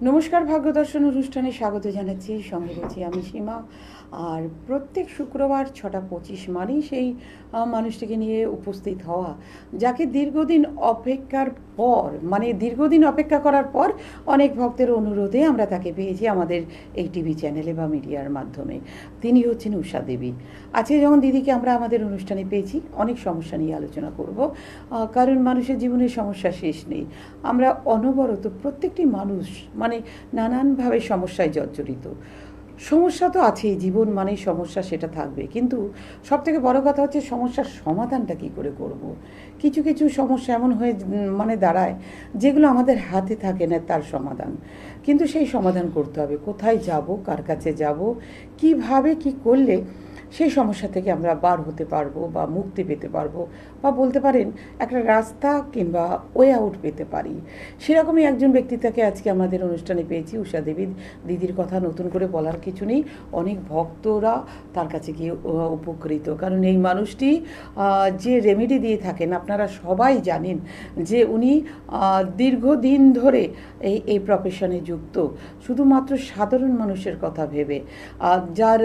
নমস্কার, ভাগ্যদর্শন অনুষ্ঠানে স্বাগত জানাচ্ছি। সঙ্গে রয়েছি আমি সীমা। আর প্রত্যেক শুক্রবার 6:25 মানেই সেই মানুষটিকে নিয়ে উপস্থিত হওয়া, যাকে দীর্ঘদিন অপেক্ষার পর, মানে দীর্ঘদিন অপেক্ষা করার পর অনেক ভক্তের অনুরোধে আমরা তাকে পেয়েছি আমাদের এই টিভি চ্যানেলে বা মিডিয়ার মাধ্যমে। তিনি হচ্ছেন ঊষা দেবী। আজকে যখন দিদিকে আমরা আমাদের অনুষ্ঠানে পেয়েছি, অনেক সমস্যা নিয়ে আলোচনা করব, কারণ মানুষের জীবনের সমস্যা শেষ নেই। আমরা অনবরত প্রত্যেকটি মানুষ মানে নানানভাবে সমস্যায় জর্জরিত। সমস্যা তো আছেই, জীবন মানেই সমস্যা, সেটা থাকবে। কিন্তু সবথেকে বড় কথা হচ্ছে সমস্যার সমাধানটা কী করে করব। কিছু কিছু সমস্যা এমন হয়ে মানে দাঁড়ায় যেগুলো আমাদের হাতে থাকে না তার সমাধান, কিন্তু সেই সমাধান করতে হবে। কোথায় যাব, কার কাছে যাব, কিভাবে কি করলে সেই সমস্যা থেকে আমরা বার হতে পারবো বা মুক্তি পেতে পারবো, বা বলতে পারেন একটা রাস্তা কিংবা ওয়ে আউট পেতে পারি। সেরকমই একজন ব্যক্তি তাকে আজকে আমাদের অনুষ্ঠানে পেয়েছি, ঊষা দেবী। দিদির কথা নতুন করে বলার কিছু নেই, অনেক ভক্তরা তার কাছে গিয়ে উপকৃত। কারণ এই মানুষটি যে রেমেডি দিয়ে থাকেন, আপনারা সবাই জানেন যে উনি দীর্ঘদিন ধরে এই প্রফেশনে যুক্ত, শুধুমাত্র সাধারণ মানুষের কথা ভেবে। যার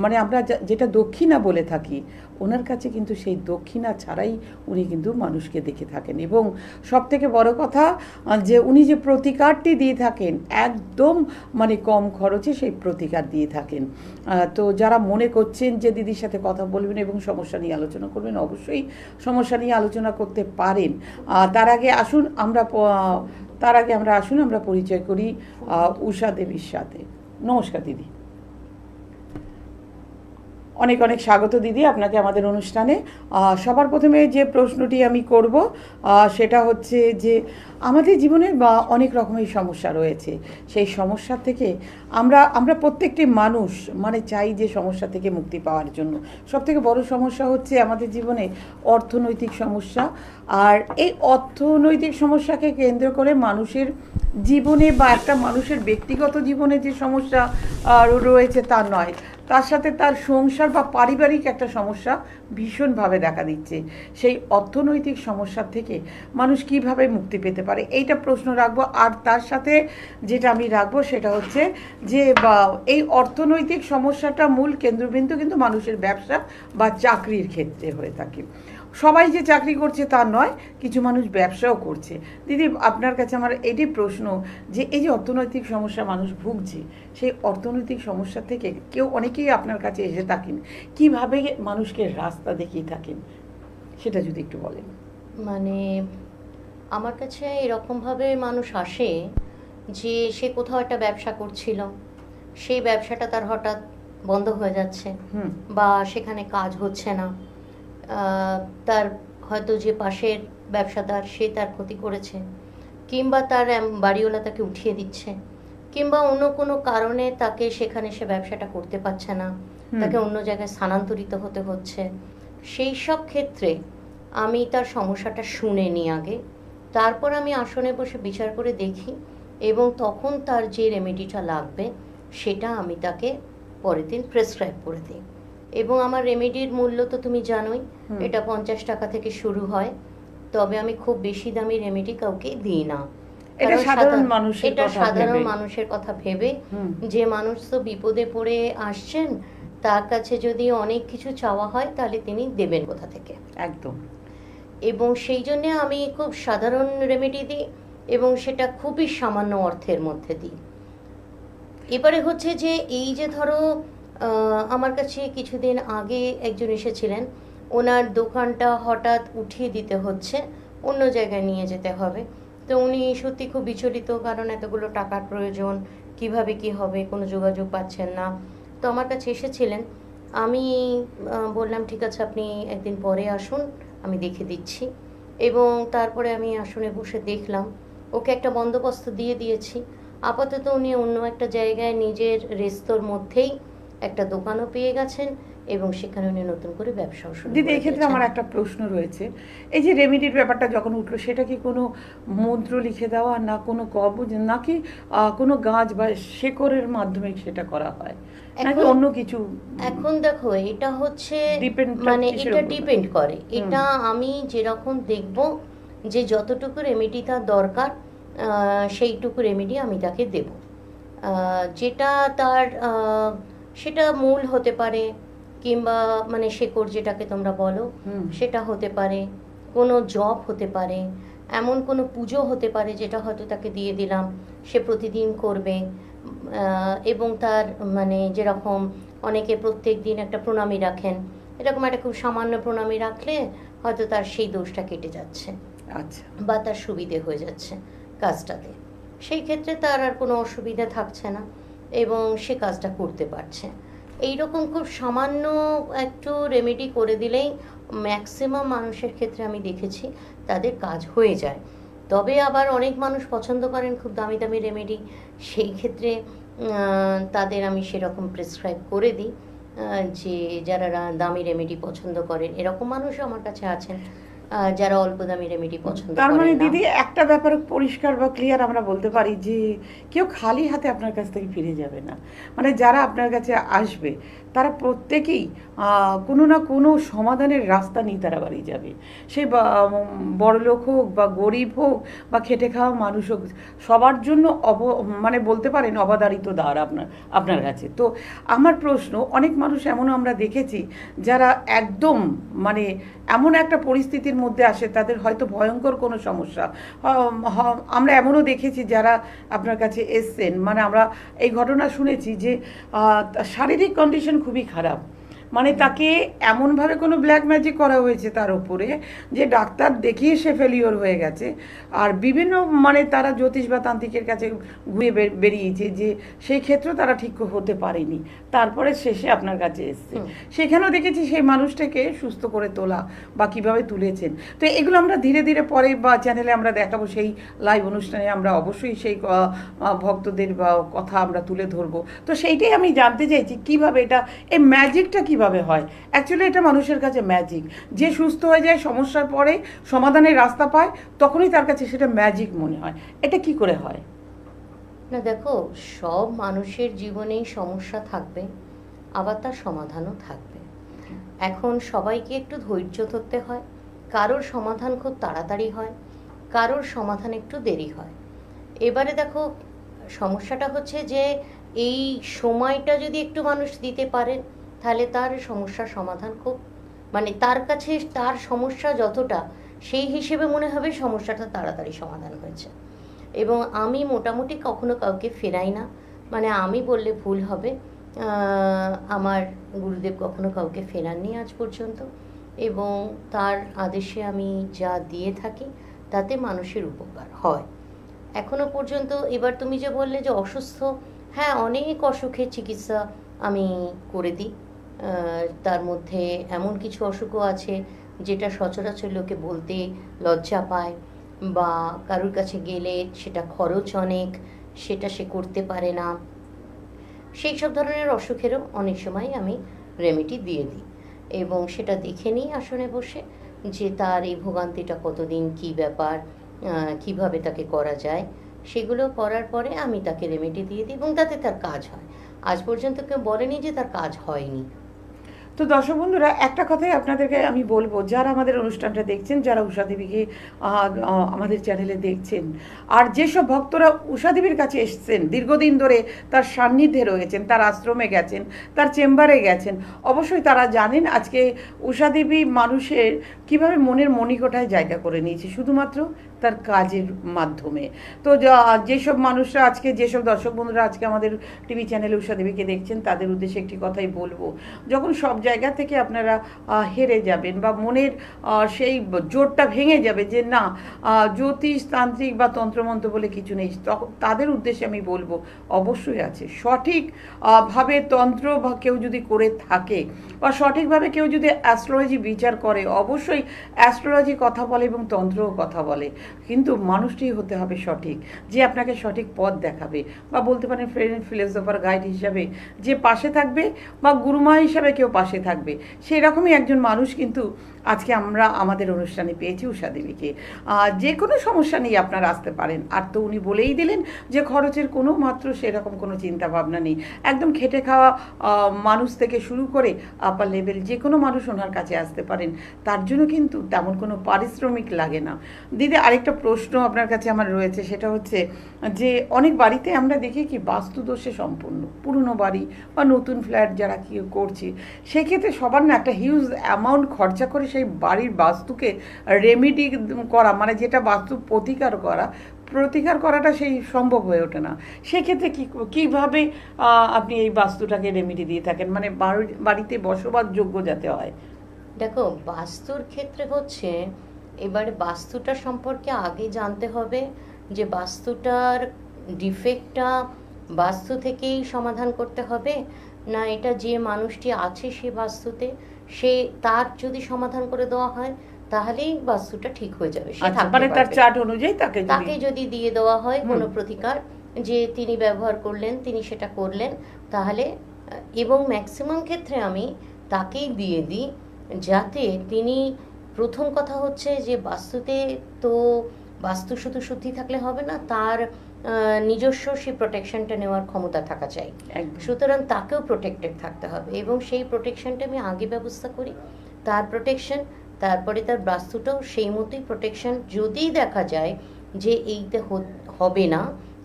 মানে আমরা যেটা দক্ষিণা বলে থাকি, ওনার কাছে কিন্তু সেই দক্ষিণা ছাড়াই উনি কিন্তু মানুষকে দেখে থাকেন। এবং সবথেকে বড় কথা যে উনি যে প্রতিকারটি দিয়ে থাকেন, একদম মানে কম খরচে সেই প্রতিকার দিয়ে থাকেন। তো যারা মনে করছেন যে দিদির সাথে কথা বলবেন এবং সমস্যা নিয়ে আলোচনা করবেন, অবশ্যই সমস্যা নিয়ে আলোচনা করতে পারেন। তার আগে আমরা পরিচয় করি ঊষা দেবীর সাথে। নমস্কার দিদি, অনেক অনেক স্বাগত দিদি আপনাকে আমাদের অনুষ্ঠানে। সবার প্রথমে যে প্রশ্নটি আমি করব সেটা হচ্ছে যে আমাদের জীবনে অনেক রকমের সমস্যা রয়েছে। সেই সমস্যা থেকে আমরা প্রত্যেকটি মানুষ মানে চাই যে সমস্যা থেকে মুক্তি পাওয়ার জন্য। সবথেকে বড় সমস্যা হচ্ছে আমাদের জীবনে অর্থনৈতিক সমস্যা। আর এই অর্থনৈতিক সমস্যাকে কেন্দ্র করে মানুষের জীবনে বা একটা মানুষের ব্যক্তিগত জীবনে যে সমস্যা রয়েছে তা নয়, তার সাথে তার সংসার বা পারিবারিক একটা সমস্যা ভীষণভাবে দেখা দিচ্ছে। সেই অর্থনৈতিক সমস্যা থেকে মানুষ কিভাবে মুক্তি পেতে পারে, এইটা প্রশ্ন রাখবো। আর তার সাথে যেটা আমি রাখবো সেটা হচ্ছে যে এই অর্থনৈতিক সমস্যাটা মূল কেন্দ্রবিন্দু কিন্তু মানুষের ব্যবসা বা চাকরির ক্ষেত্রে হয়ে থাকে। সবাই যে চাকরি করছে তা নয়, কিছু মানুষ ব্যবসাও করছে। দিদি, আপনার কাছে আমার এটি প্রশ্ন যে এই যে অর্থনৈতিক সমস্যা মানুষ ভুগছে, সেই অর্থনৈতিক সমস্যা থেকে অনেকেই আপনার কাছে এসে থাকেন, কিভাবে মানুষকে রাস্তা দেখিয়ে থাকেন, সেটা যদি একটু বলেন। মানে আমার কাছে এরকমভাবে মানুষ আসে যে সে কোথাও একটা ব্যবসা করছিল, সেই ব্যবসাটা তার হঠাৎ বন্ধ হয়ে যাচ্ছে বা সেখানে কাজ হচ্ছে না। তার হয়তো যে পাশের ব্যবসাদার সে তার ক্ষতি করেছে, কিংবা তার বাড়িওয়ালা তাকে উঠিয়ে দিচ্ছে, কিংবা অন্য কোনো কারণে তাকে সেখানে সে ব্যবসাটা করতে পারছে না, তাকে অন্য জায়গায় স্থানান্তরিত হতে হচ্ছে। সেই সব ক্ষেত্রে আমি তার সমস্যাটা শুনে নিই আগে, তারপর আমি আসনে বসে বিচার করে দেখি এবং তখন তার যে রেমেডিটা লাগবে সেটা আমি তাকে পরের দিন প্রেসক্রাইব করে দিই। এবং আমার রেমেডির মূল্য তো তুমি জানোই, এটা 50 টাকা থেকে শুরু হয়। তবে আমি খুব বেশি দামি রেমেডি কাউকে দিই না। এটা সাধারণ মানুষের কথা ভেবে, যে মানুষ তো বিপদে পড়ে আসছেন, তার কাছে যদি অনেক কিছু চাওয়া হয় তাহলে তিনি দেবেন কোথা থেকে। একদম। এবং সেই জন্য আমি খুব সাধারণ রেমেডি দিই এবং সেটা খুবই সামান্য অর্থের মধ্যে দিই। এবারে হচ্ছে যে এই যে ধরো আমার কাছে কিছুদিন আগে একজন এসেছিলেন, ওনার দোকানটা হঠাৎ উঠিয়ে দিতে হচ্ছে, অন্য জায়গায় নিয়ে যেতে হবে। তো উনি সত্যি খুব বিচলিত, কারণ এতগুলো টাকার প্রয়োজন, কিভাবে কি হবে, কোনো যোগাযোগ পাচ্ছেন না। তো আমার কাছে এসেছিলেন, আমি বললাম ঠিক আছে আপনি একদিন পরে আসুন, আমি দেখে দিচ্ছি। এবং তারপরে আমি আসনে বসে দেখলাম, ওকে একটা বন্দোবস্ত দিয়ে দিয়েছি। আপাতত উনি অন্য একটা জায়গায় নিজের রেস্তোর মধ্যেই একটা দোকানও পেয়ে গেছেন এবং সেখানে উনি নতুন করে ব্যবসাও শুরু দিদি, করে এক্ষেত্রে দিয়েছেন। আমার একটা প্রশ্ন রয়েছে। এই যে রেমেডির ব্যাপারটা যখন উঠলো, সেটা কি কোনো মন্ত্র লিখে দেওয়া, না কোনো কবজ, নাকি কোনো গাছ বা শেকড়ের মাধ্যমে সেটা করা হয়, নাকি অন্য কিছু? এখন দেখো, এটা হচ্ছে মানে এটা ডিপেন্ড করে। এটা আমি যেরকম দেখব যে যতটুকু রেমেডি তার দরকার সেইটুকু রেমেডি আমি তাকে দেব। যেটা তার সেটা মূল হতে পারে, কিংবা মানে শেকড় যেটাকে তোমরা বলো সেটা হতে পারে, কোনো জব হতে পারে, এমন কোনো পুজো হতে পারে যেটা হয়তো তাকে দিয়ে দিলাম, সে প্রতিদিন করবে। এবং তার মানে যেরকম অনেকে প্রত্যেক দিন একটা প্রণামী রাখেন, এরকম একটা খুব সামান্য প্রণামী রাখলে হয়তো তার সেই দোষটা কেটে যাচ্ছে, আচ্ছা, বা তার সুবিধে হয়ে যাচ্ছে কাজটাতে। সেই ক্ষেত্রে তার আর কোনো অসুবিধা থাকছে না এবং সে কাজটা করতে পারছে। এই রকম খুব সামান্য একটু রেমেডি করে দিলেই ম্যাক্সিমাম মানুষের ক্ষেত্রে আমি দেখেছি তাদের কাজ হয়ে যায়। তবে আবার অনেক মানুষ পছন্দ করেন খুব দামি দামি রেমেডি, সেই ক্ষেত্রে তাদের আমি সেরকম প্রেসক্রাইব করে দিই। যে যারা দামি রেমেডি পছন্দ করেন, এরকম মানুষও আমার কাছে আছেন যারা অল্প দামি রেমেডি পছন্দ তার মানে করেন না। দিদি একটা ব্যাপার পরিষ্কার বা ক্লিয়ার আমরা বলতে পারি যে কেউ খালি হাতে আপনার কাছ থেকে ফিরে যাবে না। মানে যারা আপনার কাছে আসবে তারা প্রত্যেকেই কোনো না কোনো সমাধানের রাস্তা নিয়ে তারা বাড়ি যাবে। সে বড়লোক হোক বা গরিব হোক বা খেটে খাওয়া মানুষ হোক, সবার জন্য মানে বলতে পারেন অবধারিত দ্বার আপনার কাছে। তো আমার প্রশ্ন, অনেক মানুষ এমনও আমরা দেখেছি যারা একদম মানে এমন একটা পরিস্থিতির মধ্যে আসে তাদের হয়তো ভয়ঙ্কর কোনো সমস্যা, আমরা এমনও দেখেছি যারা আপনার কাছে এসছেন, মানে আমরা এই ঘটনা শুনেছি যে শারীরিক কন্ডিশন খুবই খারাপ, মানে তাকে এমনভাবে কোনো ব্ল্যাক ম্যাজিক করা হয়েছে তার উপরে যে ডাক্তার দেখিয়ে সে ফেলিওর হয়ে গেছে। আর বিভিন্ন মানে তারা জ্যোতিষ বা তান্ত্রিকের কাছে ঘুরে বেরিয়েছে যে সেই ক্ষেত্রেও তারা ঠিক হতে পারেনি, তারপরে শেষে আপনার কাছে এসছে। সেখানেও দেখেছি সেই মানুষটাকে সুস্থ করে তোলা বা কীভাবে তুলেছেন। তো এগুলো আমরা ধীরে ধীরে পরে বা চ্যানেলে আমরা দেখাবো, সেই লাইভ অনুষ্ঠানে আমরা অবশ্যই সেই ভক্তদের বা কথা আমরা তুলে ধরবো। তো সেইটাই আমি জানতে চাইছি কীভাবে এটা, এই ম্যাজিকটা কীভাবে হয়। অ্যাকচুয়ালি এটা মানুষের কাছে ম্যাজিক, যে সুস্থ হয়ে যায় সমস্যার পরে সমাধানের রাস্তা পায় তখনই তার কাছে সেটা ম্যাজিক মনে হয়। এটা কি করে হয়? না দেখো, সব মানুষের জীবনেই সমস্যা থাকবে, আবার তার সমাধানও থাকবে। এখন সবাইকে একটু ধৈর্য ধরতে হয়। কারোর সমাধান খুব তাড়াতাড়ি হয়, কারোর সমাধান একটু দেরি হয়। এবারে দেখো, সমস্যাটা হচ্ছে যে এই সময়টা যদি একটু মানুষ দিতে পারেন তাহলে তার সমস্যার সমাধান খুব, মানে তার কাছে তার সমস্যা যতটা সেই হিসেবে মনে হবে সমস্যাটা তাড়াতাড়ি সমাধান হয়েছে। এবং আমি মোটামুটি কখনো কাউকে ফেরাই না, মানে আমি বললে ভুল হবে, আমার গুরুদেব কখনো কাউকে ফেরাননি আজ পর্যন্ত। এবং তার আদেশে আমি যা দিয়ে থাকি তাতে মানুষের উপকার হয় এখনো পর্যন্ত। এবার তুমি যে বললে যে অসুস্থ, হ্যাঁ অনেক অসুখের চিকিৎসা আমি করে দিই। তার মধ্যে এমন কিছু অসুখও আছে যেটা সচরাচর লোকে বলতে লজ্জা পায়, বা কারোর কাছে গেলে সেটা খরচ অনেক, সেটা সে করতে পারে না। সেই সব ধরনের অসুখেরও অনেক সময় আমি রেমেডি দিয়ে দিই, এবং সেটা দেখে নিই আসনে বসে যে তার এই ভোগান্তিটা কতদিন, কী ব্যাপার, কিভাবে তাকে করা যায়। সেগুলো করার পরে আমি তাকে রেমেডি দিয়ে দিই এবং তাতে তার কাজ হয়। আজ পর্যন্ত কেউ বলেনি যে তার কাজ হয়নি। তো দর্শক বন্ধুরা, একটা কথাই আপনাদেরকে আমি বলবো, যারা আমাদের অনুষ্ঠানটা দেখছেন, যারা উষা দেবীকে আমাদের চ্যানেলে দেখছেন, আর যেসব ভক্তরা উষা দেবীর কাছে এসছেন দীর্ঘদিন ধরে, তার সান্নিধ্যে রয়েছেন, তার আশ্রমে গেছেন, তার চেম্বারে গেছেন, অবশ্যই তারা জানেন আজকে উষা দেবী মানুষের কীভাবে মনের মণিকোঠায় জায়গা করে নিয়েছে শুধুমাত্র তার কাজের মাধ্যমে। তো যেসব মানুষরা আজকে, যেসব দর্শক বন্ধুরা আজকে আমাদের টিভি চ্যানেলে উষা দেবীকে দেখছেন, তাদের উদ্দেশ্যে একটি কথাই বলবো, যখন সব জায়গা থেকে আপনারা হেরে যাবেন বা মনের সেই জোরটা ভেঙে যাবে যে না জ্যোতিষ তান্ত্রিক বা তন্ত্রমন্ত্র বলে কিছু নেই, তখন তাদের উদ্দেশ্যে আমি বলবো অবশ্যই আছে। সঠিক ভাবে তন্ত্র বা কেউ যদি করে থাকে বা সঠিকভাবে কেউ যদি অ্যাস্ট্রোলজি বিচার করে, অবশ্যই অ্যাস্ট্রোলজি কথা বলে এবং তন্ত্রও কথা বলে, কিন্তু মানুষটি হতে হবে সঠিক, যে আপনাকে সঠিক পথ দেখাবে, বা বলতে পারেন ফ্রেন্ড ফিলোসফার গাইড হিসাবে যে পাশে থাকবে, বা গুরুমা হিসাবে কেউ পাশে থাকবে। সেই রকমই একজন মানুষ কিন্তু আজকে আমরা আমাদের অনুষ্ঠানে পেয়েছি উষা দেবীকে। যে কোনো সমস্যা নিয়ে আপনারা আসতে পারেন। আর তো উনি বলেই দিলেন যে খরচের কোনো মাত্র সেরকম কোনো চিন্তা ভাবনা নেই, একদম খেটে খাওয়া মানুষ থেকে শুরু করে আপার লেভেল যে কোনো মানুষ ওনার কাছে আসতে পারেন, তার জন্য কিন্তু তেমন কোনো পারিশ্রমিক লাগে না। দিদি আরেক আরেকটা প্রশ্ন আপনার কাছে আমার রয়েছে, সেটা হচ্ছে যে অনেক বাড়িতে আমরা দেখি কি বাস্তু দোষে সম্পূর্ণ, পুরনো বাড়ি বা নতুন ফ্ল্যাট যারা কি করছি, সেক্ষেত্রে সবার না একটা হিউজ অ্যামাউন্ট খরচা করে সেই বাড়ির বাস্তুকে রেমিডি করা, মানে যেটা বাস্তু প্রতিকার করাটা সেই সম্ভব হয়ে ওঠে না। সেক্ষেত্রে কীভাবে আপনি এই বাস্তুটাকে রেমিডি দিয়ে থাকেন, মানে বাড়িতে বসবাসযোগ্য যাতে হয়? দেখো, বাস্তুর ক্ষেত্রে হচ্ছে, এবারে বাস্তুটা সম্পর্কে আগে জানতে হবে যে বাস্তুটার ডিফেক্টটা বাস্তু থেকেই সমাধান করতে হবে, না এটা যে মানুষটি আছে সে বাস্তুতে, সে তার যদি সমাধান করে দেওয়া হয় তাহলেই বাস্তুটা ঠিক হয়ে যাবে, সে থাকতে মানে তার পারবে। চার্ট অনুযায়ী তাকে যদি দিয়ে দেওয়া হয় কোনো প্রতিকার, যে তিনি ব্যবহার করলেন, তিনি সেটা করলেন, তাহলে এবং ম্যাক্সিমাম ক্ষেত্রে আমি তাকেই দিয়ে দিই, যাতে তিনি, প্রথম কথা হচ্ছে যে বাস্তুতে তো বাস্তু শুধু শুদ্ধি থাকলে হবে না, তার নিজস্ব সেই প্রোটেকশনটা নেওয়ার ক্ষমতা থাকা চাই। সুতরাং তাকেও প্রোটেক্টেড থাকতে হবে, এবং সেই প্রোটেকশনটা আমি আগে ব্যবস্থা করি। তার প্রোটেকশন, তারপরে তার বাস্তুটাও সেই মতোই প্রোটেকশন। যদি দেখা যায় যে এইতে হবে না,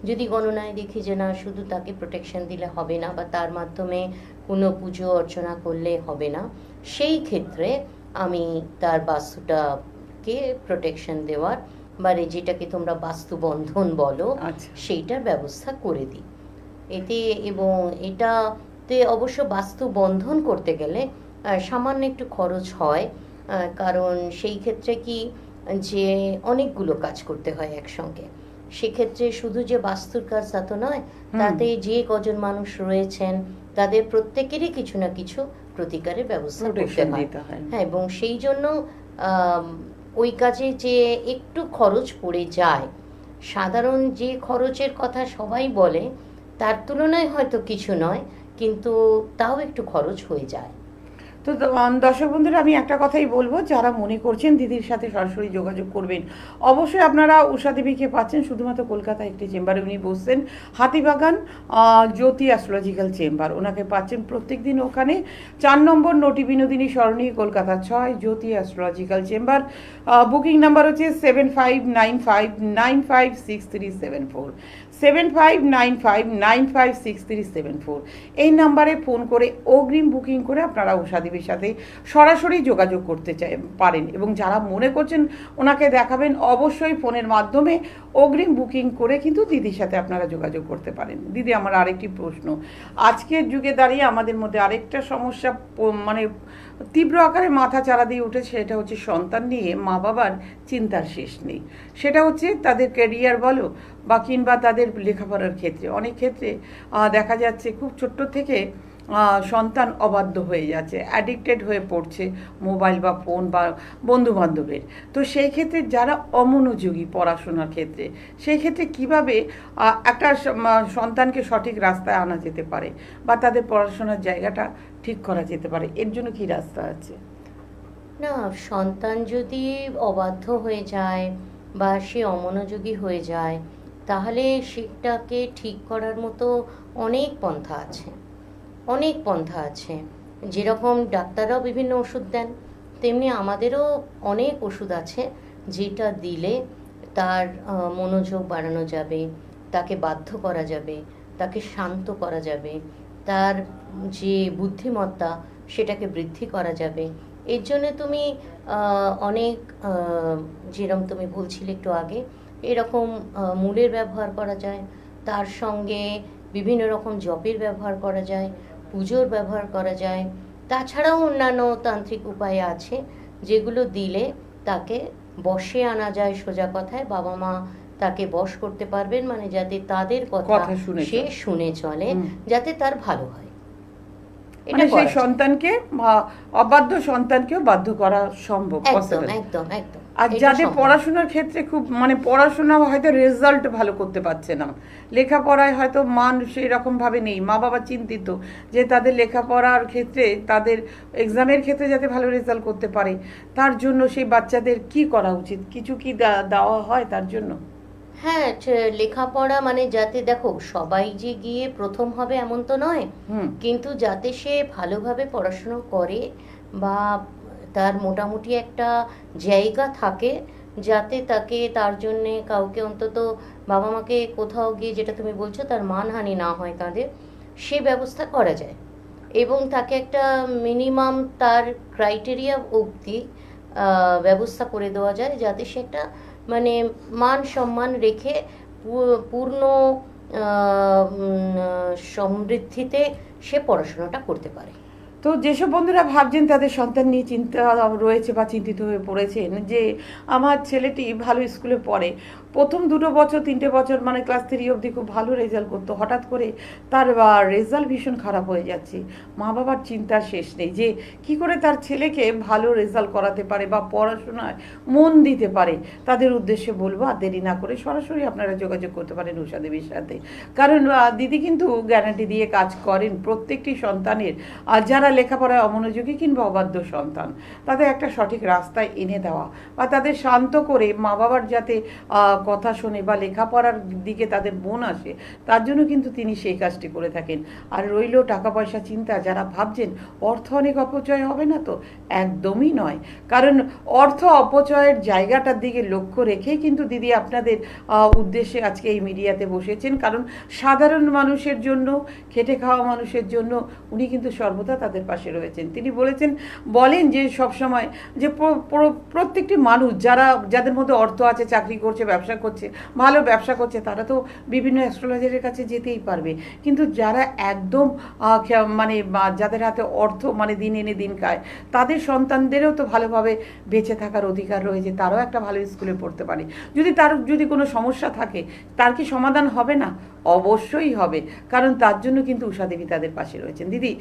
যদি গণনায় দেখি যে না শুধু তাকে প্রোটেকশন দিলে হবে না, বা তার মাধ্যমে কোনো পুজো অর্চনা করলে হবে না, সেই ক্ষেত্রে আমি তার বাস্তুটাকে প্রোটেকশন দেওয়ার, মানে যেটাকে তোমরা বাস্তু বন্ধন বলো, সেইটার ব্যবস্থা করে দিই এতে। এবং এটাতে অবশ্য বাস্তু বন্ধন করতে গেলে সামান্য একটু খরচ হয়, কারণ সেই ক্ষেত্রে কি যে অনেকগুলো কাজ করতে হয় একসঙ্গে। সেক্ষেত্রে শুধু যে বাস্তুর কাজ তা তো নয়, তাতে যে কজন মানুষ রয়েছেন তাদের প্রত্যেকেরই কিছু না কিছু প্রতিকারের ব্যবস্থা করতে হয়। হ্যাঁ, এবং সেই জন্য ওই কাজে যে একটু খরচ পড়ে যায়, সাধারণ যে খরচের কথা সবাই বলে তার তুলনায় হয়তো কিছু নয়, কিন্তু তাও একটু খরচ হয়ে যায়। তো দর্শক বন্ধুরা, আমি একটা কথাই বলবো, যারা মনে করছেন দিদির সাথে সরাসরি যোগাযোগ করবেন, অবশ্যই আপনারা উষা দেবীকে পাচ্ছেন শুধুমাত্র কলকাতায় একটি চেম্বারে। উনি বসছেন হাতিবাগান জ্যোতি অ্যাস্ট্রোলজিক্যাল চেম্বার, ওনাকে পাচ্ছেন প্রত্যেক দিন ওখানে 4 নম্বর নটি বিনোদিনী সরণি, কলকাতা 6, জ্যোতি অ্যাস্ট্রোলজিক্যাল চেম্বার। বুকিং নাম্বার হচ্ছে 7595956374, 7595956374। এই নাম্বারে ফোন করে অগ্রিম বুকিং করে আপনারা উষা দেবীর সাথে সরাসরি যোগাযোগ করতে পারেন। এবং যারা মনে করছেন ওনাকে দেখাবেন, অবশ্যই ফোনের মাধ্যমে অগ্রিম বুকিং করে কিন্তু দিদির সাথে আপনারা যোগাযোগ করতে পারেন। দিদি, আমার আরেকটি প্রশ্ন, আজকের যুগে দাঁড়িয়ে আমাদের মধ্যে আরেকটা সমস্যা মানে তীব্র আকারে মাথা চারা দিয়ে উঠেছে, সেটা হচ্ছে সন্তান নিয়ে মা বাবার চিন্তার শেষ নেই। সেটা হচ্ছে তাদের ক্যারিয়ার বলো বা কিংবা তাদের লেখাপড়ার ক্ষেত্রে। অনেক ক্ষেত্রে দেখা যাচ্ছে খুব ছোট্ট থেকে সন্তান অবাধ্য হয়ে যাচ্ছে, অ্যাডিক্টেড হয়ে পড়ছে মোবাইল বা ফোন বা বন্ধুবান্ধবের। তো সেই ক্ষেত্রে যারা অমনোযোগী পড়াশোনার ক্ষেত্রে, সেই ক্ষেত্রে কীভাবে একটা সন্তানকে সঠিক রাস্তায় আনা যেতে পারে বা তাদের পড়াশোনার জায়গাটা ঠিক করা যেতে পারে, এর জন্য কি রাস্তা আছে? না, সন্তান যদি অবাধ্য হয়ে যায় বা সে অমনোযোগী হয়ে যায়, তাহলে সেটাকে ঠিক করার মতো অনেক পন্থা আছে, অনেক পন্থা আছে। যেরকম ডাক্তাররাও বিভিন্ন ওষুধ দেন, তেমনি আমাদেরও অনেক ওষুধ আছে যেটা দিলে তার মনোযোগ বাড়ানো যাবে, তাকে বাধ্য করা যাবে, তাকে শান্ত করা যাবে, তার যে বুদ্ধিমত্তা সেটাকে বৃদ্ধি করা যাবে। এর জন্যে তুমি অনেক, যেরকম তুমি বলছিলে একটু আগে, এরকম মূলের ব্যবহার করা যায়, তার সঙ্গে বিভিন্ন রকম জপের ব্যবহার করা যায়, পুজোর ব্যবহার করা যায়। তাছাড়াও অন্যান্য তান্ত্রিক উপায় আছে যেগুলো দিলে তাকে বশে আনা যায়। সোজা কথায় বাবা মা তাকে বশ করতে পারবেন, মানে যাতে তাদের কথা সে শুনে চলে, যাতে তার ভালো হয়। মানে সেই সন্তানকে, অবাধ্য সন্তানকেও বাধ্য করা সম্ভব। একদম একদম একদম। আর যাদের পড়াশোনার ক্ষেত্রে খুব, মানে পড়াশোনা হয়তো রেজাল্ট ভালো করতে পারছে না, লেখাপড়ায় হয়তো মান সেই রকমভাবে নেই, মা বাবা চিন্তিত যে তাদের লেখাপড়ার ক্ষেত্রে, তাদের এক্সামের ক্ষেত্রে যাতে ভালো রেজাল্ট করতে পারে, তার জন্য সেই বাচ্চাদের কি করা উচিত? কিছু কি দেওয়া হয় তার জন্য? হ্যাঁ, লেখাপড়া মানে যাতে, দেখো সবাই যে গিয়ে প্রথম হবে এমন তো নয়, কিন্তু যাতে সে ভালোভাবে পড়াশুনো করে বা তার মোটামুটি একটা জায়গা থাকে যাতে তাকে তার জন্যে কাউকে অন্তত বাবা মাকে কোথাও গিয়ে, যেটা তুমি বলছো, তার মানহানি না হয় তাদের, সে ব্যবস্থা করা যায়। এবং তাকে একটা মিনিমাম তার ক্রাইটেরিয়া অবধি ব্যবস্থা করে দেওয়া যায়, যাতে সে একটা মানে মান সম্মান রেখে পূর্ণ সমৃদ্ধিতে সে পড়াশোনাটা করতে পারে। তো যেসব বন্ধুরা ভাবছেন তাদের সন্তান নিয়ে চিন্তা রয়েছে বা চিন্তিত হয়ে পড়েছেন যে আমার ছেলেটি ভালো স্কুলে পড়ে, প্রথম 2 বছর 3 বছর মানে ক্লাস 3 অবধি খুব ভালো রেজাল্ট করতো, হঠাৎ করে তার রেজাল্ট ভীষণ খারাপ হয়ে যাচ্ছে, মা বাবার চিন্তার শেষ নেই যে কি করে তার ছেলেকে ভালো রেজাল্ট করাতে পারে বা পড়াশোনায় মন দিতে পারে। তাদের উদ্দেশ্যে বলবো, আর দেরি না করে সরাসরি আপনারা যোগাযোগ করতে পারেন উষা দেবীর সাথে, কারণ দিদি কিন্তু গ্যারান্টি দিয়ে কাজ করেন প্রত্যেকটি সন্তানের, আর যারা লেখাপড়ায় অমনোযোগী কিংবা অবাধ্য সন্তান তাদের একটা সঠিক রাস্তায় এনে দেওয়া বা তাদের শান্ত করে মা বাবার যাতে কথা শোনে বা লেখাপড়ার দিকে তাদের মন আসে, তার জন্য কিন্তু তিনি সেই কাজটি করে থাকেন। আর রইল টাকা পয়সা চিন্তা, যারা ভাবছেন অর্থ অনেক অপচয় হবে না, তো একদমই নয়, কারণ অর্থ অপচয়ের জায়গাটার দিকে লক্ষ্য রেখেই কিন্তু দিদি আপনাদের উদ্দেশ্যে আজকে এই মিডিয়াতে বসেছেন, কারণ সাধারণ মানুষের জন্য, খেটে খাওয়া মানুষের জন্য উনি কিন্তু সর্বদা তাদের পাশে রয়েছেন। তিনি বলেন যে সবসময় যে প্রত্যেকটি মানুষ যাদের মধ্যে অর্থ আছে, চাকরি করছে, ব্যবসা করছে, ভালো ব্যবসা করছে, তারা তো বিভিন্ন অ্যাস্ট্রোলজারের কাছে যেতেই পারবে, কিন্তু যারা একদম মানে যাদের হাতে অর্থ মানে দিন এনে দিন খায়, তাদের সন্তানদেরও তো ভালোভাবে বেঁচে থাকার অধিকার রয়েছে, তারাও একটা ভালো স্কুলে পড়তে পারে। যদি কোনো সমস্যা থাকে, তার কি সমাধান হবে না? অবশ্যই হবে, কারণ তার জন্য কিন্তু উষা দেবী তাদের পাশে রয়েছেন। দিদি,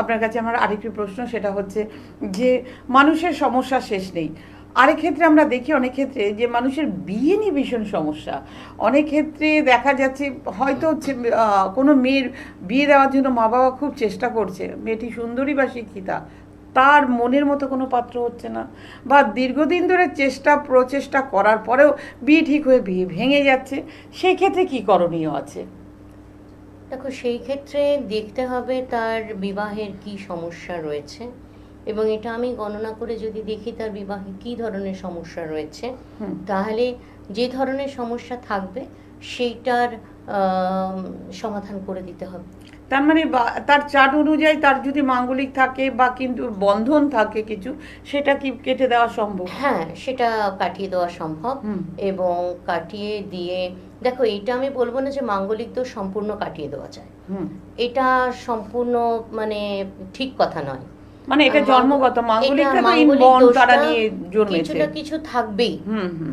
আপনার কাছে আমার আরেকটি প্রশ্ন, সেটা হচ্ছে যে মানুষের সমস্যা শেষ নেই। আরেক ক্ষেত্রে আমরা দেখি, অনেক ক্ষেত্রে যে মানুষের বিয়ে নিয়ে ভীষণ সমস্যা, অনেক ক্ষেত্রে দেখা যাচ্ছে হয়তো কোনো মেয়ের বিয়ে দেওয়ার জন্য মা বাবা খুব চেষ্টা করছে, মেয়েটি সুন্দরী বা শিক্ষিতা, তার মনের মতো কোনো পাত্র হচ্ছে না, বা দীর্ঘদিন ধরে প্রচেষ্টা করার পরেও বিয়ে ঠিক হয়ে বিয়ে ভেঙে যাচ্ছে, সেই ক্ষেত্রে কী করণীয় আছে? দেখো, সেই ক্ষেত্রে দেখতে হবে তার বিবাহের কি সমস্যা রয়েছে, এবং এটা আমি গণনা করে যদি দেখি তার বিবাহে কি ধরনের সমস্যা রয়েছে, তাহলে যে ধরনের সমস্যা থাকবে সেইটার সমাধান করে দিতে হবে। তার মানে তার চার্ট অনুযায়ী তার যদি মাঙ্গলিক থাকে বা কিন্তু বন্ধন থাকে কিছু, সেটা কি কেটে দেওয়া সম্ভব? হ্যাঁ, সেটা কাটিয়ে দেওয়া সম্ভব। এবং কাটিয়ে দিয়ে, দেখো, এটা আমি বলবো না যে মাঙ্গলিক দোষ সম্পূর্ণ কাটিয়ে দেওয়া যায়, এটা সম্পূর্ণ মানে ঠিক কথা নয়। মানে এটা জন্মগত, মাঙ্গলিকটা তো ইনবর্ন, তারা নিয়ে জন্মেছে, কিছু না কিছু থাকবেই,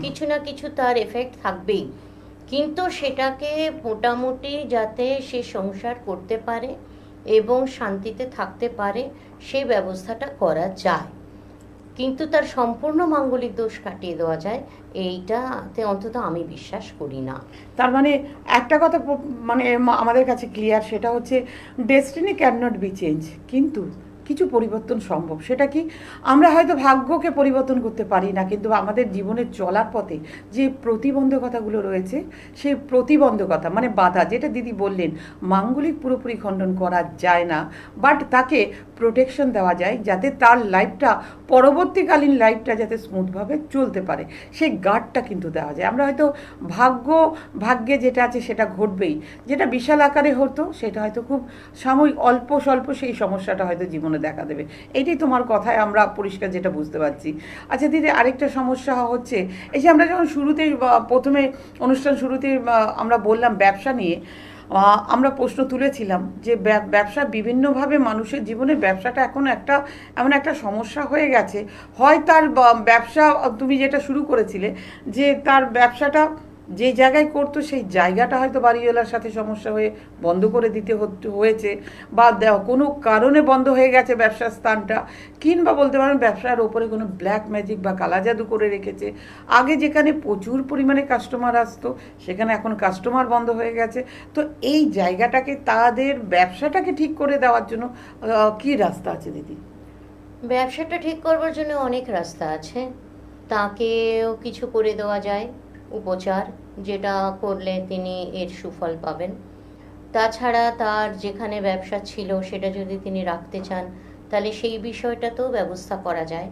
কিছু না কিছু তার এফেক্ট থাকবেই, কিন্তু সেটাকে মোটামুটি যাতে সে সংসার করতে পারে এবং শান্তিতে থাকতে পারে সেই ব্যবস্থাটা করা যায়, কিন্তু তার সম্পূর্ণ মাঙ্গলিক দোষ কাটিয়ে দেওয়া যায় এইটাতে অন্তত আমি বিশ্বাস করি না। তার মানে একটা কথা মানে আমাদের কাছে ক্লিয়ার, সেটা হচ্ছে destiny can not be change, কিন্তু কিছু পরিবর্তন সম্ভব। সেটা কি, আমরা হয়তো ভাগ্যকে পরিবর্তন করতে পারি না, কিন্তু আমাদের জীবনের চলার পথে যে প্রতিবন্ধকতাগুলো রয়েছে, সেই প্রতিবন্ধকতা মানে বাধা, যেটা দিদি বললেন মাঙ্গলিক পুরোপুরি খণ্ডন করা যায় না, বাট তাকে প্রোটেকশন দেওয়া যায় যাতে তার লাইফটা, পরবর্তীকালীন লাইফটা যাতে স্মুথভাবে চলতে পারে, সেই গার্ডটা কিন্তু দেওয়া যায়। আমরা হয়তো ভাগ্যে যেটা আছে সেটা ঘটবেই, যেটা বিশাল আকারে হতো সেটা হয়তো খুব সাময়িক অল্প স্বল্প সেই সমস্যাটা হয়তো জীবনে দেখা দেবে। এটাই তোমার কথায় আমরা পরিষ্কার যেটা বুঝতে পারছি। আচ্ছা দিদি, আরেকটা সমস্যা হচ্ছে, এই যে আমরা যখন প্রথমে অনুষ্ঠান শুরুতে আমরা বললাম ব্যবসা নিয়ে, আমরা প্রশ্ন তুলেছিলাম যে ব্যবসা বিভিন্নভাবে মানুষের জীবনে, ব্যবসাটা এখন এমন একটা সমস্যা হয়ে গেছে, হয় তার ব্যবসা, তুমি যেটা শুরু করেছিলে যে তার ব্যবসাটা যে জায়গায় করতো সেই জায়গাটা হয়তো বাড়িওয়ালার সাথে সমস্যা হয়ে বন্ধ করে দিতে হয়েছে, বা কোনো কারণে বন্ধ হয়ে গেছে ব্যবসার স্থানটা, কিংবা বলতে পারেন ব্যবসার ওপরে কোনো ব্ল্যাক ম্যাজিক বা কালা জাদু করে রেখেছে। আগে যেখানে প্রচুর পরিমাণে কাস্টমার আসতো, সেখানে এখন কাস্টমার বন্ধ হয়ে গেছে। তো এই জায়গাটাকে, তাদের ব্যবসাটাকে ঠিক করে দেওয়ার জন্য কী রাস্তা আছে দিদি? ব্যবসাটা ঠিক করবার জন্য অনেক রাস্তা আছে, তাকেও কিছু করে দেওয়া যায় উপচার, যেটা করলে তিনি এর সুফল পাবেন। তাছাড়া তার যেখানে ব্যবসা ছিল সেটা যদি তিনি রাখতে চান, তাহলে সেই বিষয়টাতেও ব্যবস্থা করা যায়।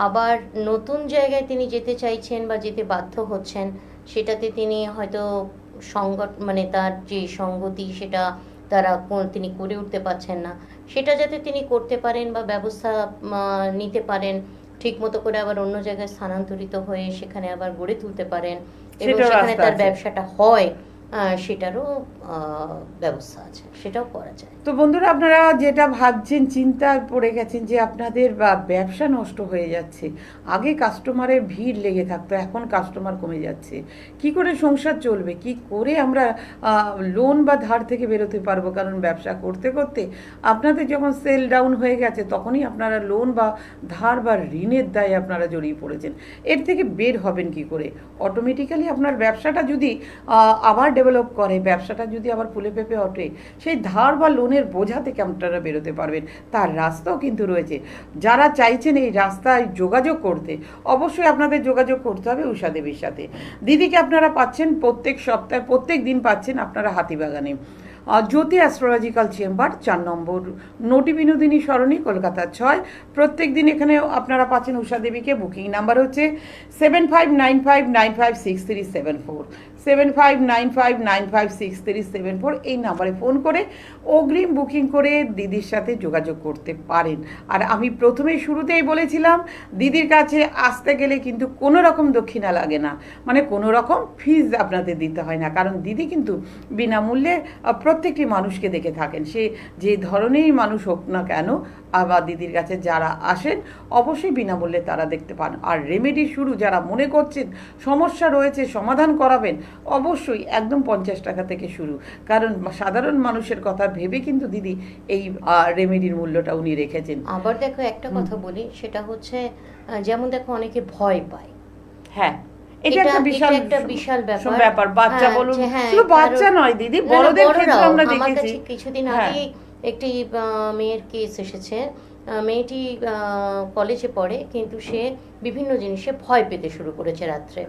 আবার নতুন জায়গায় তিনি যেতে চাইছেন বা যেতে বাধ্য হচ্ছেন, সেটাতে তিনি হয়তো মানে তার যে সঙ্গতি সেটা তিনি করে উঠতে পারছেন না, সেটা যাতে তিনি করতে পারেন বা ব্যবস্থা নিতে পারেন, ঠিক মতো করে আবার অন্য জায়গায় স্থানান্তরিত হয়ে সেখানে আবার গড়ে তুলতে পারেন এবং সেটাও সেখানে রাস্তা তার আছে। ব্যবসাটা হয়, সেটারও ব্যবস্থা আছে, সেটাও করা যায়। তো বন্ধুরা, আপনারা যেটা ভাবছেন, চিন্তায় পড়ে গেছেন যে আপনাদের ব্যবসা নষ্ট হয়ে যাচ্ছে, আগে কাস্টমারের ভিড় লেগে থাকতো, এখন কাস্টমার কমে যাচ্ছে, কি করে সংসার চলবে, কি করে আমরা লোন বা ধার থেকে বেরোতে পারবো? কারণ ব্যবসা করতে করতে আপনাদের যখন সেল ডাউন হয়ে গেছে, তখনই আপনারা লোন বা ধার বা ঋণের দায়ে আপনারা জড়িয়ে পড়েছেন। এর থেকে বের হবেন কি করে? অটোমেটিক্যালি আপনার ব্যবসাটা যদি আবার ডেভেলপ করে, ব্যবসাটা যদি আবার ফুলে ফেঁপে ওঠে, সেই ধার বা লোনের বোঝা থেকে আপনারা বেরোতে পারবেন, তার রাস্তাও কিন্তু রয়েছে। যারা চাইছেন এই রাস্তায় যোগাযোগ করতে, অবশ্যই আপনাদের যোগাযোগ করতে হবে ঊষা দেবীর সাথে। দিদিকে আপনারা পাচ্ছেন প্রত্যেক সপ্তাহে, প্রত্যেক দিন পাচ্ছেন আপনারা হাতিবাগানে, জ্যোতি অ্যাস্ট্রোলজিক্যাল চেম্বার, 4 নম্বর নটি বিনোদিনী সরণি, কলকাতা 6। প্রত্যেক দিন এখানে আপনারা পাচ্ছেন ঊষা দেবীকে। বুকিং নাম্বার হচ্ছে 7595956374, 7595956374। এই নাম্বারে ফোন করে অগ্রিম বুকিং করে দিদির সাথে যোগাযোগ করতে পারেন। আর আমি প্রথমেই শুরুতেই বলেছিলাম, দিদির কাছে আসতে গেলে কিন্তু কোনো রকম দক্ষিণা লাগে না, মানে কোনো রকম ফিজ আপনাদের দিতে হয় না, কারণ দিদি কিন্তু বিনামূল্যে প্রত্যেকটি মানুষকে দেখে থাকেন, সে যে ধরনেরই মানুষ হোক না কেন। আবার দিদির কাছে যারা আসেন অবশ্যই বিনামূল্যে তারা দেখতে পান। আর রেমেডি শুরু যারা মনে করছেন সমস্যা রয়েছে, সমাধান করাবেন, অবশ্যই একদম 50 টাকা থেকে শুরু, কারণ সাধারণ মানুষের কথা ভেবে কিন্তু দিদি এই রেমেডির মূল্যটা উনি রেখেছেন। আবার দেখো একটা কথা বলি, সেটা হচ্ছে যেমন দেখো অনেকে ভয় পায়। হ্যাঁ, এটা একটা বিশাল ব্যাপার। বাচ্চা বলুন, হ্যাঁ, শুধু বাচ্চা নয় দিদি, বড়দের ক্ষেত্রে আমরা আমার দেখেছি। কাছে কিছুদিন হ্যাঁ। আগে একটি মেয়ের কেস এসেছে। মেয়েটি কলেজে পড়ে, কিন্তু সে বিভিন্ন জিনিসে ভয় পেতে শুরু করেছে রাত্রে।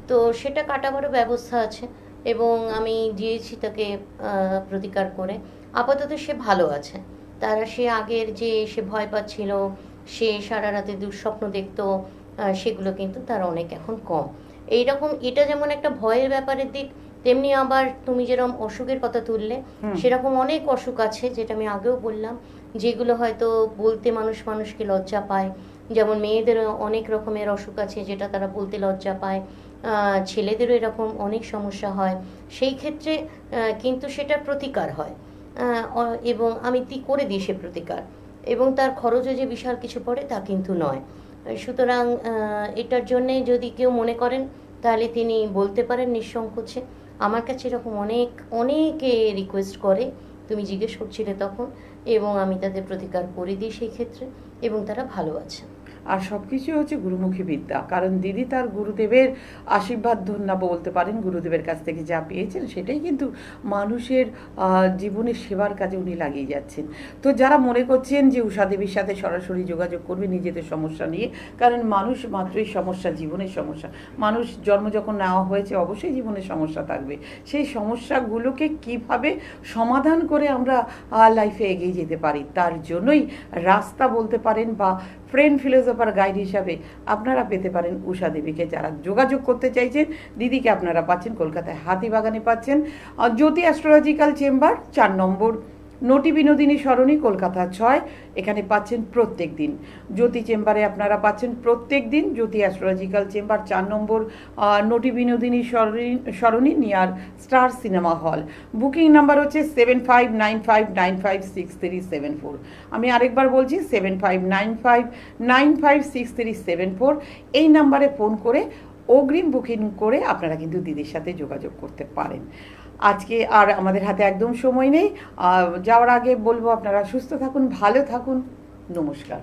তো সেটা কাটাবারও ব্যবস্থা আছে এবং আমি দিয়েছি তাকে প্রতিকার করে। আপাতত সে ভালো আছে। সে আগের যে সে ভয় পাচ্ছিল, সে সারা রাতে দুঃস্বপ্ন দেখতো, সেগুলো কিন্তু তার অনেক এখন কম। এইরকম, এটা যেমন একটা ভয়ের ব্যাপারের দিক, তেমনি আবার তুমি যেরকম অসুখের কথা তুললে, সেরকম অনেক অসুখ আছে, যেটা আমি আগেও বললাম, যেগুলো হয়তো বলতে মানুষকে লজ্জা পায়। যেমন মেয়েদের অনেক রকমের অসুখ আছে যেটা তারা বলতে লজ্জা পায়, ছেলেদেরও এরকম অনেক সমস্যা হয়। সেই ক্ষেত্রে কিন্তু সেটার প্রতিকার হয়, এবং আমি করে দিই সে প্রতিকার, এবং তার খরচও যে বিশাল কিছু পড়ে তা কিন্তু নয়। সুতরাং এটার জন্যে যদি কেউ মনে করেন, তাহলে তিনি বলতে পারেন নিঃসংকোচে। আমার কাছে এরকম অনেকে রিকোয়েস্ট করে, তুমি জিজ্ঞেস করছিলে তখন, এবং আমি তাদের প্রতিকার করে দিই সেই ক্ষেত্রে, এবং তারা ভালো আছে। আর সব কিছু হচ্ছে গুরুমুখী বিদ্যা, কারণ দিদি তার গুরুদেবের আশীর্বাদ ধন্য বলতে পারেন, গুরুদেবের কাছ থেকে যা পেয়েছেন সেটাই কিন্তু মানুষের জীবনের সেবার কাজে উনি লাগিয়ে যাচ্ছেন। তো যারা মনে করছেন যে ঊষা দেবীর সাথে সরাসরি যোগাযোগ করবে নিজেদের সমস্যা নিয়ে, কারণ মানুষ মাত্রই সমস্যা, জীবনের সমস্যা। মানুষ জন্ম যখন নেওয়া হয়েছে, অবশ্যই জীবনের সমস্যা থাকবে। সেই সমস্যাগুলোকে কিভাবে সমাধান করে আমরা লাইফে এগিয়ে যেতে পারি, তার জন্যই রাস্তা বলতে পারেন বা ফ্রেন্ড ফিলোসফার গাইড হিসাবে আপনারা পেতে পারেন ঊষা দেবীকে। যারা যোগাযোগ করতে চাইছেন, দিদিকে আপনারা পাচ্ছেন কলকাতায় হাতিবাগানে পাচ্ছেন, জ্যোতি অ্যাস্ট্রোলজিক্যাল চেম্বার, 4 নম্বর নটি বিনোদিনী সরণি, কলকাতা 6। এখানে পাচ্ছেন প্রত্যেক দিন। জ্যোতি চেম্বারে আপনারা পাচ্ছেন প্রত্যেক দিন। জ্যোতি অ্যাস্ট্রোলজিক্যাল চেম্বার, 4 নম্বর Noti Binodini Sarani, near star cinema hall. Booking number হচ্ছে 7595956374। আমি আরেকবার বলছি, 7595956374। এই নাম্বারে ফোন করে অগ্রিম বুকিং করে আপনারা কিন্তু দিদির সাথে যোগাযোগ করতে পারেন। আজকে আর আমাদের হাতে একদম সময় নেই। যাওয়ার আগে বলবো, আপনারা সুস্থ থাকুন, ভালো থাকুন, নমস্কার।